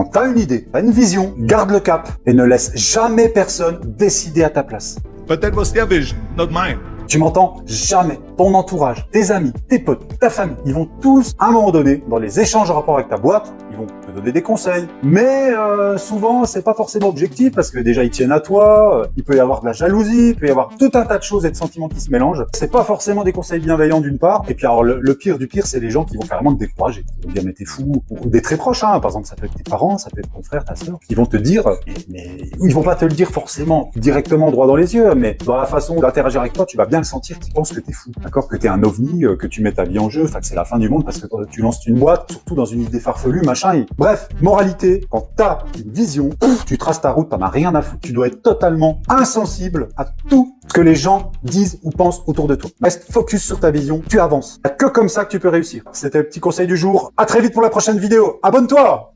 Quand t'as une idée, t'as une vision, garde le cap et ne laisse jamais personne décider à ta place. But that was their vision, not mine. Tu m'entends? Jamais. Ton entourage, tes amis, tes potes, ta famille, ils vont tous, à un moment donné, dans les échanges en rapport avec ta boîte, ils vont te donner des conseils. Mais souvent, c'est pas forcément objectif parce que déjà, ils tiennent à toi, il peut y avoir de la jalousie, il peut y avoir tout un tas de choses et de sentiments qui se mélangent. C'est pas forcément des conseils bienveillants d'une part. Et puis alors, le pire du pire, c'est les gens qui vont carrément te décourager. Ils vont dire, mais t'es fou. Ou des très proches, hein. Par exemple, ça peut être tes parents, ça peut être ton frère, ta sœur. Ils vont te dire, mais ils vont pas te le dire forcément directement droit dans les yeux, mais dans la façon d'interagir avec toi, tu vas bien le sentir qu'ils pensent que t'es fou, d'accord, que t'es un ovni, que tu mets ta vie en jeu, enfin que c'est la fin du monde parce que tu lances une boîte, surtout dans une idée farfelue, machin. Et... Bref, moralité, quand t'as une vision, tu traces ta route, t'en as rien à foutre. Tu dois être totalement insensible à tout ce que les gens disent ou pensent autour de toi. Reste focus sur ta vision, tu avances. Il n'y a que comme ça que tu peux réussir. C'était le petit conseil du jour. À très vite pour la prochaine vidéo. Abonne-toi!